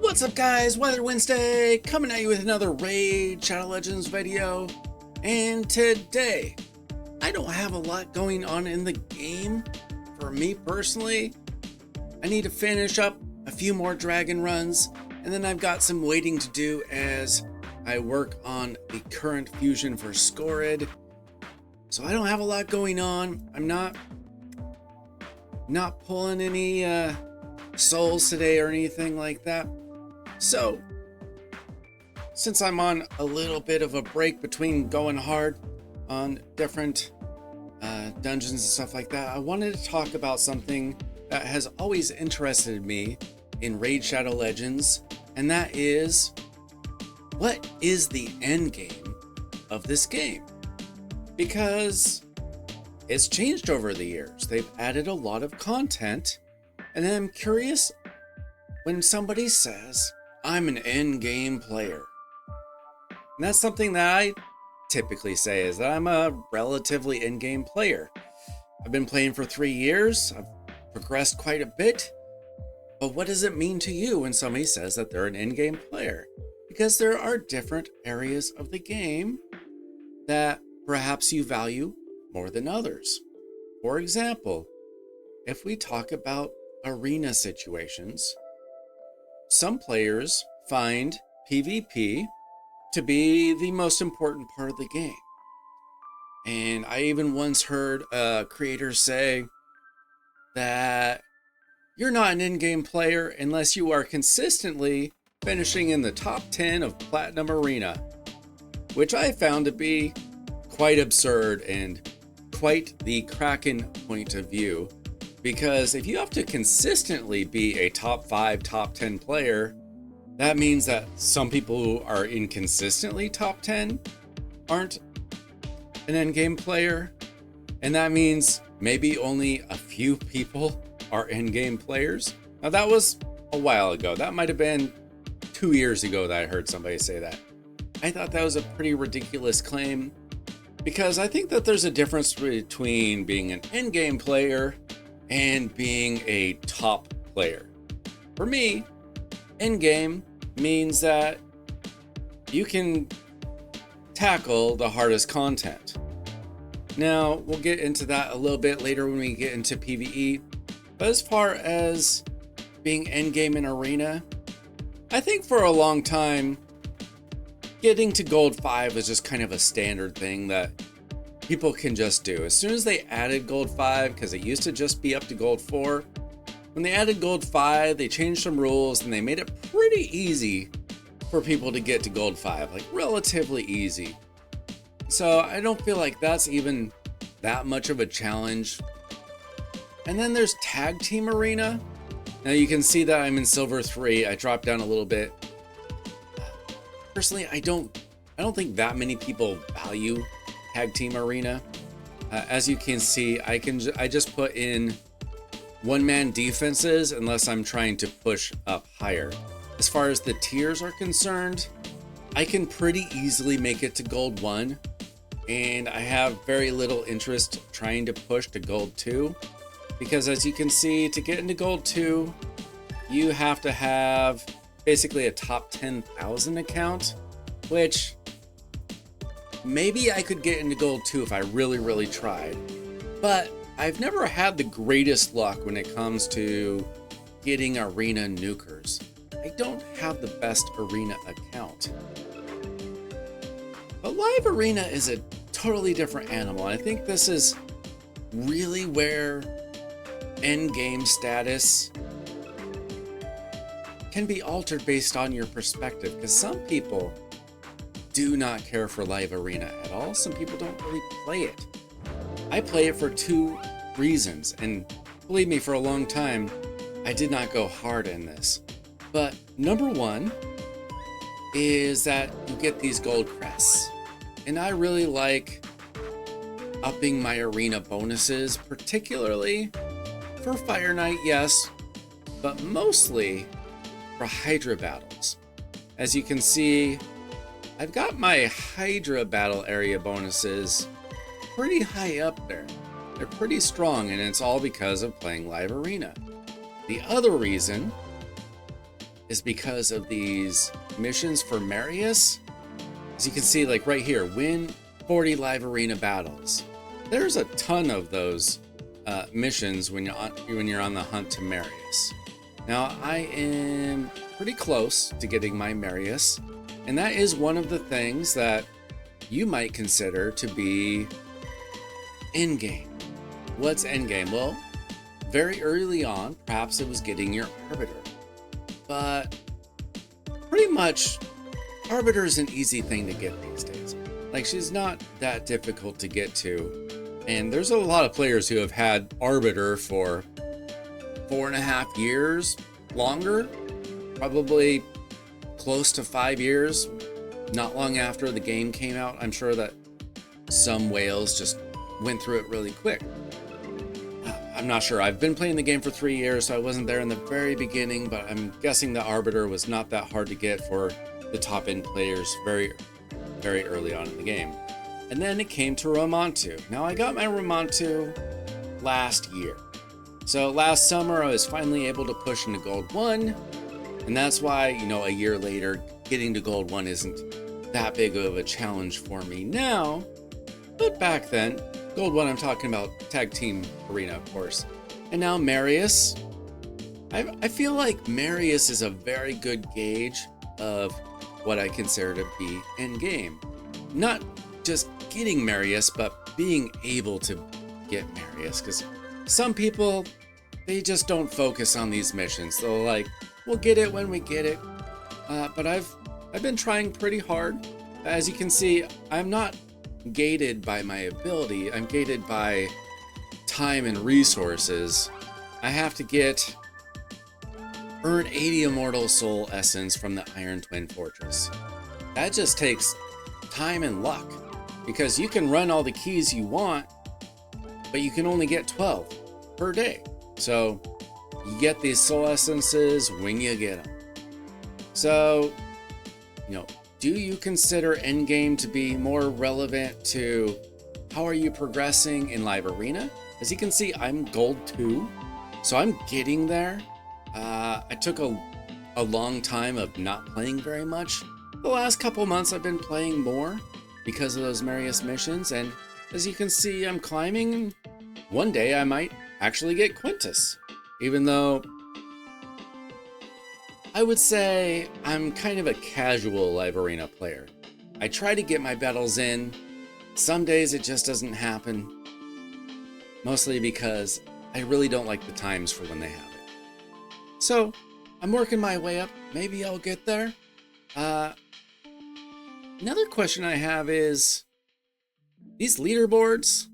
What's up guys, Weather Wednesday, coming at you with another Raid Shadow Legends video. And today, I don't have a lot going on in the game. For me personally, I need to finish up a few more dragon runs, and then I've got some waiting to do as I work on the current fusion for Scorid. So I don't have a lot going on. I'm not pulling any souls today or anything like that. So, since I'm on a little bit of a break between going hard on different dungeons and stuff like that, I wanted to talk about something that has always interested me in Raid Shadow Legends, and that is, what is the end game of this game? Because it's changed over the years. They've added a lot of content, and I'm curious when somebody says, I'm an end game player. And that's something that I typically say, is that I'm a relatively end game player. I've been playing for 3 years. I've progressed quite a bit. But what does it mean to you when somebody says that they're an end game player? Because there are different areas of the game that perhaps you value more than others. For example, if we talk about arena situations, some players find PvP to be the most important part of the game. And I even once heard a creator say that you're not an in-game player unless you are consistently finishing in the top 10 of Platinum Arena, which I found to be quite absurd and quite the Kraken point of view. Because if you have to consistently be a top 5, top 10 player, that means that some people who are inconsistently top 10 aren't an endgame player. And that means maybe only a few people are endgame players. Now that was a while ago. That might have been 2 years ago that I heard somebody say that. I thought that was a pretty ridiculous claim, because I think that there's a difference between being an endgame player and being a top player. For me, endgame means that you can tackle the hardest content. Now, we'll get into that a little bit later when we get into PvE. But as far as being endgame in arena, I think for a long time, getting to gold 5 was just kind of a standard thing that people can just do. As soon as they added gold 5, because it used to just be up to gold 4, when they added gold 5, they changed some rules and they made it pretty easy for people to get to gold 5, like relatively easy. So I don't feel like that's even that much of a challenge. And then there's tag team arena. Now you can see that I'm in silver 3. I dropped down a little bit. Personally, I don't think that many people value tag team arena. As you can see, I just put in one-man defenses unless I'm trying to push up higher. As far as the tiers are concerned, I can pretty easily make it to gold 1, and I have very little interest trying to push to gold 2, because as you can see, to get into gold 2, you have to have basically a top 10,000 account, which maybe I could get into gold 2 if I really tried. But I've never had the greatest luck when it comes to getting arena nukers. I don't have the best arena account. But live arena is a totally different animal. I think this is really where end game status can be altered based on your perspective, because some people do not care for live arena at all. Some people don't really play it. I play it for 2 reasons, and believe me, for a long time I did not go hard in this. But number 1 is that you get these gold crests, and I really like upping my arena bonuses, particularly for Fire Knight, yes, but mostly for Hydra battles. As you can see, I've got my Hydra battle area bonuses pretty high up there. They're pretty strong, and it's all because of playing live arena. The other reason is because of these missions for Marius. As you can see, like right here, win 40 live arena battles. There's a ton of those missions when you're on the hunt to Marius. Now I am pretty close to getting my Marius, and that is one of the things that you might consider to be endgame. What's endgame? Well, very early on, perhaps it was getting your Arbiter, but pretty much Arbiter is an easy thing to get these days. Like, she's not that difficult to get to. And there's a lot of players who have had Arbiter for 4.5 years, longer, probably close to 5 years, not long after the game came out. I'm sure that some whales just went through it really quick. I'm not sure. I've been playing the game for 3 years, so I wasn't there in the very beginning, but I'm guessing the Arbiter was not that hard to get for the top end players very, very early on in the game. And then it came to Romantu. Now I got my Romantu last year. So last summer I was finally able to push into Gold 1. And that's why, a year later, getting to Gold 1 isn't that big of a challenge for me now. But back then, Gold 1, I'm talking about Tag Team Arena, of course. And now Marius. I feel like Marius is a very good gauge of what I consider to be endgame. Not just getting Marius, but being able to get Marius. Because some people, they just don't focus on these missions. They'll like, we'll get it when we get it. But I've been trying pretty hard. As you can see, I'm not gated by my ability. I'm gated by time and resources. I have to earn 80 Immortal Soul Essence from the Iron Twin Fortress. That just takes time and luck, because you can run all the keys you want, but you can only get 12 per day. So you get these soul essences when you get them. So, do you consider endgame to be more relevant to how are you progressing in live arena? As you can see, I'm gold 2, so I'm getting there. I took a long time of not playing very much. The last couple months I've been playing more because of those Marius missions, and as you can see, I'm climbing. One day I might actually get Quintus, even though I would say I'm kind of a casual live arena player. I try to get my battles in. Some days it just doesn't happen, mostly because I really don't like the times for when they have it. So I'm working my way up. Maybe I'll get there. Another question I have is, these leaderboards,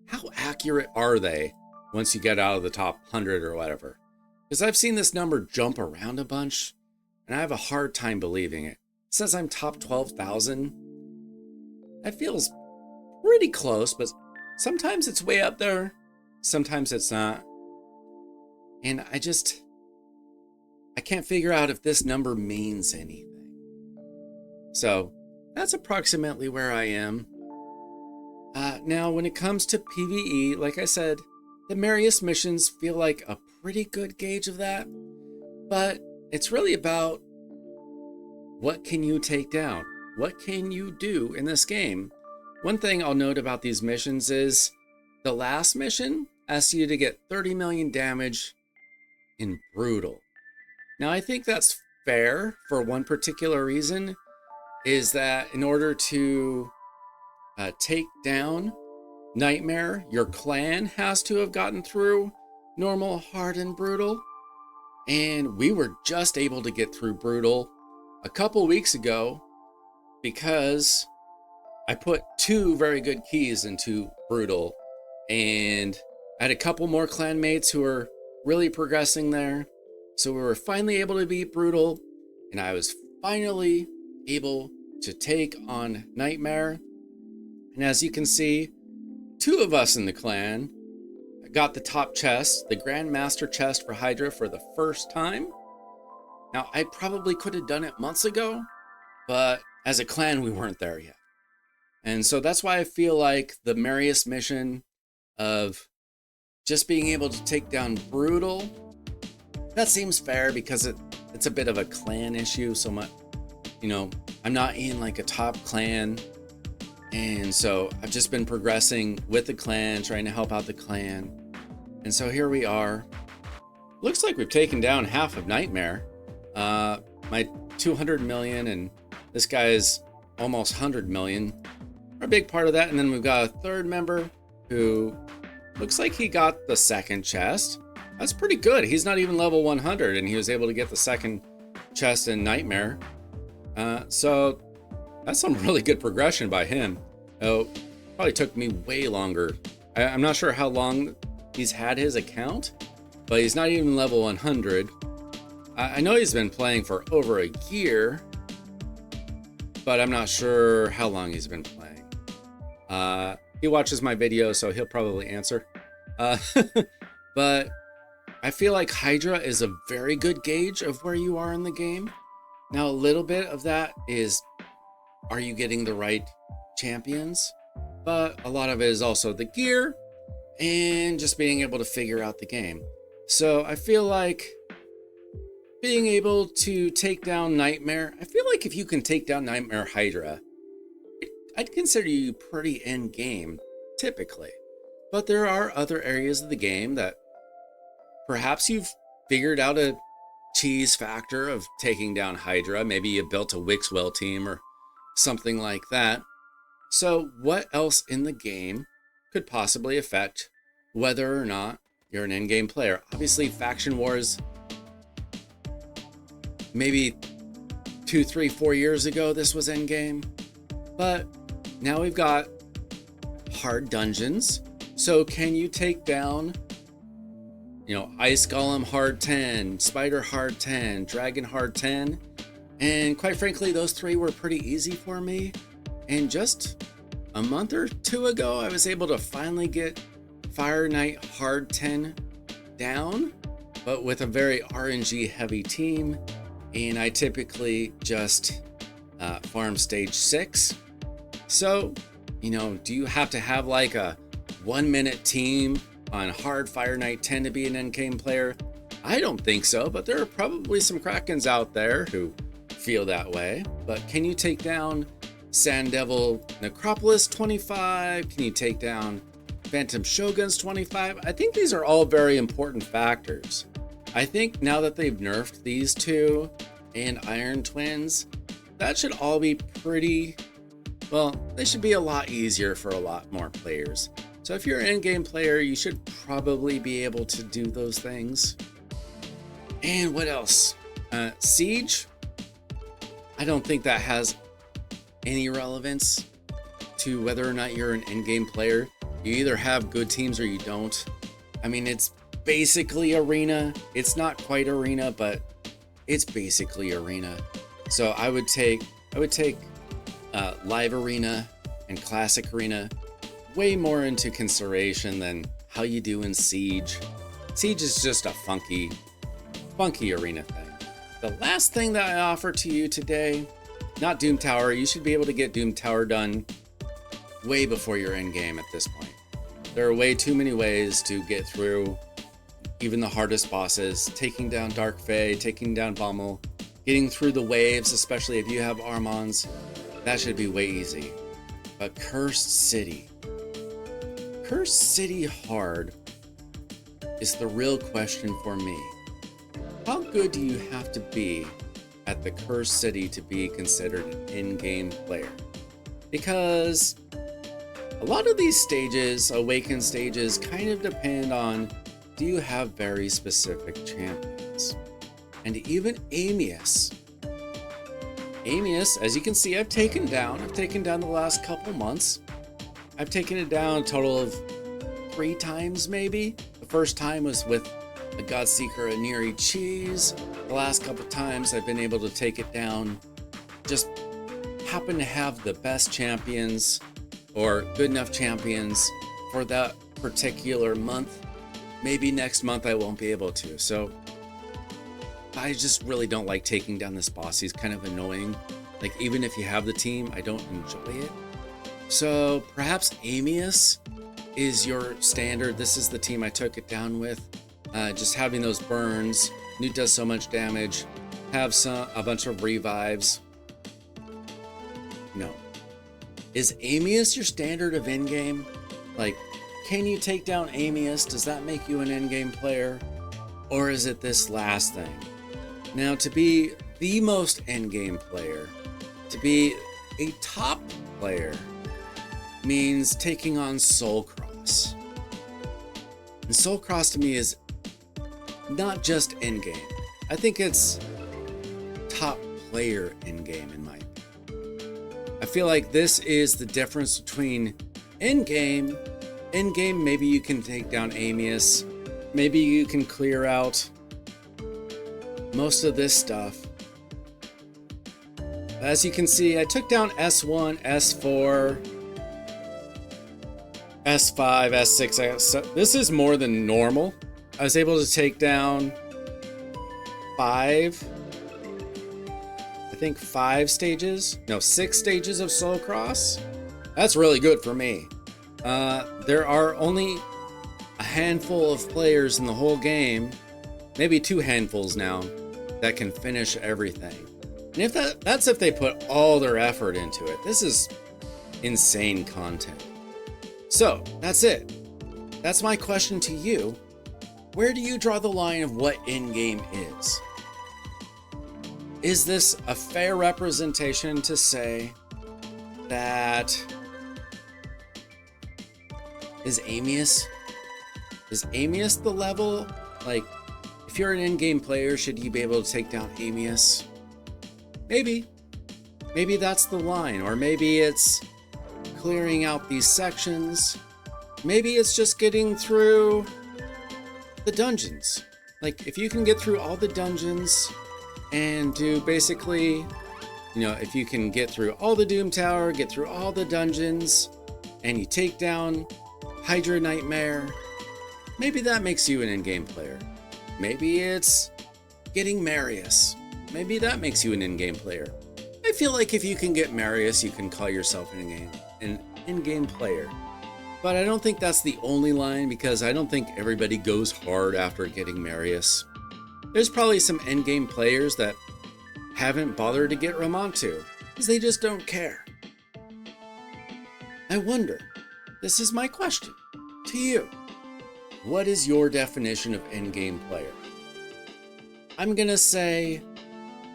how accurate are they once you get out of the top 100 or whatever? Because I've seen this number jump around a bunch, and I have a hard time believing it. It says I'm top 12,000. That feels pretty close, but sometimes it's way up there, sometimes it's not. And I can't figure out if this number means anything. So that's approximately where I am. Now, when it comes to PvE, like I said, the Marius missions feel like a pretty good gauge of that, but it's really about what can you take down? What can you do in this game? One thing I'll note about these missions is the last mission asks you to get 30 million damage in Brutal. Now, I think that's fair for one particular reason, is that in order to take down Nightmare, your clan has to have gotten through normal, hard, and brutal. And we were just able to get through Brutal a couple weeks ago because I put 2 very good keys into Brutal, and I had a couple more clanmates who were really progressing there. So we were finally able to beat Brutal, and I was finally able to take on Nightmare. And as you can see, 2 of us in the clan got the top chest, the Grandmaster chest for Hydra, for the first time. Now, I probably could have done it months ago, but as a clan, we weren't there yet. And so that's why I feel like the Marius mission of just being able to take down Brutal, that seems fair because it's a bit of a clan issue. So much, I'm not in like a top clan. And so I've just been progressing with the clan, trying to help out the clan. And so here we are. Looks like we've taken down half of Nightmare. My 200 million and this guy's almost 100 million are a big part of that. And then we've got a third member who looks like he got the second chest. That's pretty good. He's not even level 100 and he was able to get the second chest in Nightmare. So that's some really good progression by him. Oh, probably took me way longer. I'm not sure how long he's had his account, but he's not even level 100. I know he's been playing for over a year, but I'm not sure how long he's been playing. He watches my videos, so he'll probably answer. But I feel like Hydra is a very good gauge of where you are in the game. Now, a little bit of that is, are you getting the right champions? But a lot of it is also the gear and just being able to figure out the game. So I feel like being able to take down Nightmare, I feel like if you can take down Nightmare Hydra, I'd consider you pretty end game, typically. But there are other areas of the game that perhaps you've figured out a cheese factor of taking down Hydra. Maybe you built a Wixwell team or something like that. So what else in the game could possibly affect whether or not you're an endgame player? Obviously, faction wars, maybe 2, 3, 4 years ago, this was endgame. But now we've got hard dungeons. So can you take down, Ice Golem hard 10, Spider hard 10, Dragon hard 10? And quite frankly, those 3 were pretty easy for me. And just a month or 2 ago, I was able to finally get Fire Knight hard 10 down, but with a very RNG heavy team. And I typically just farm stage 6. So, do you have to have like a 1-minute team on hard Fire Knight 10 to be an endgame player? I don't think so, but there are probably some Krakens out there who feel that way. But can you take down Sand Devil Necropolis 25? Can you take down Phantom Shoguns 25? I think these are all very important factors. I think now that they've nerfed these 2 and Iron Twins, that should all be pretty, they should be a lot easier for a lot more players. So if you're an endgame player, you should probably be able to do those things. And what else? Siege? I don't think that has any relevance to whether or not you're an endgame player. You either have good teams or you don't. I mean, it's basically arena. It's not quite arena, but it's basically arena. So I would take live arena and classic arena way more into consideration than how you do in Siege. Siege is just a funky arena thing. The last thing that I offer to you today, not Doom Tower. You should be able to get Doom Tower done way before your end game at this point. There are way too many ways to get through even the hardest bosses, taking down Dark Fae, taking down Bommel, getting through the waves, especially if you have Armons. That should be way easy. But Cursed City hard is the real question for me. How good do you have to be at the Cursed City to be considered an in-game player? Because a lot of these stages, Awakened stages, kind of depend on, do you have very specific champions? And even Amius, as you can see, I've taken down the last couple months. I've taken it down a total of 3 times maybe. The first time was with a Godseeker Aniri Cheese. The last couple times I've been able to take it down. Just happen to have the best champions or good enough champions for that particular month. Maybe next month I won't be able to. So I just really don't like taking down this boss. He's kind of annoying. Like, even if you have the team, I don't enjoy it. So perhaps Amius is your standard. This is the team I took it down with. Just having those burns. Newt does so much damage. have a bunch of revives. No. Is Amius your standard of endgame? Like, can you take down Amius? Does that make you an endgame player? Or is it this last thing? Now, to be the most endgame player, to be a top player, means taking on Soulcross. And Soulcross to me is not just endgame. I think it's top player endgame in my opinion. I feel like this is the difference between endgame. Endgame, maybe you can take down Amius. Maybe you can clear out most of this stuff. As you can see, I took down S1, S4, S5, S6. This is more than normal. I was able to take down 5 stages. No, 6 stages of Soulcross. That's really good for me. There are only a handful of players in the whole game, maybe 2 handfuls now, that can finish everything. And if that's if they put all their effort into it. This is insane content. So, that's it. That's my question to you. Where do you draw the line of what endgame is? Is this a fair representation to say that is Amius the level? Like, if you're an endgame player, should you be able to take down Amius? Maybe that's the line, or maybe it's clearing out these sections. Maybe it's just getting through the dungeons. Like, if you can get through all the dungeons and do basically, if you can get through all the Doom Tower, get through all the dungeons, and you take down Hydra Nightmare, maybe that makes you an in-game player. Maybe it's getting Marius. Maybe that makes you an in-game player. I feel like if you can get Marius, you can call yourself an in-game player. But I don't think that's the only line, because I don't think everybody goes hard after getting Marius. There's probably some endgame players that haven't bothered to get Ramontu, because they just don't care. I wonder, this is my question to you. What is your definition of endgame player? I'm gonna say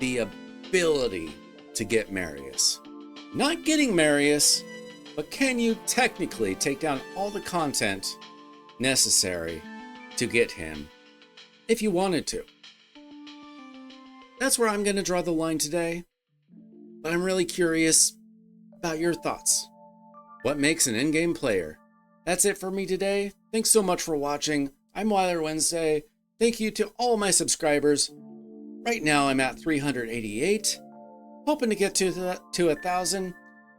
the ability to get Marius. Not getting Marius, but can you technically take down all the content necessary to get him if you wanted to? That's where I'm going to draw the line today, but I'm really curious about your thoughts. What makes an in-game player? That's it for me today. Thanks so much for watching. I'm Wilder Wednesday. Thank you to all my subscribers. Right now I'm at 388. Hoping to get to 1,000.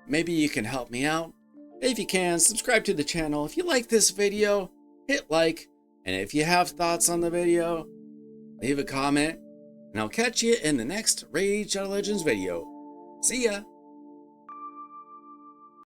Maybe you can help me out. If you can, subscribe to the channel. If you like this video, hit like. And if you have thoughts on the video, leave a comment. And I'll catch you in the next Raid Shadow Legends video. See ya!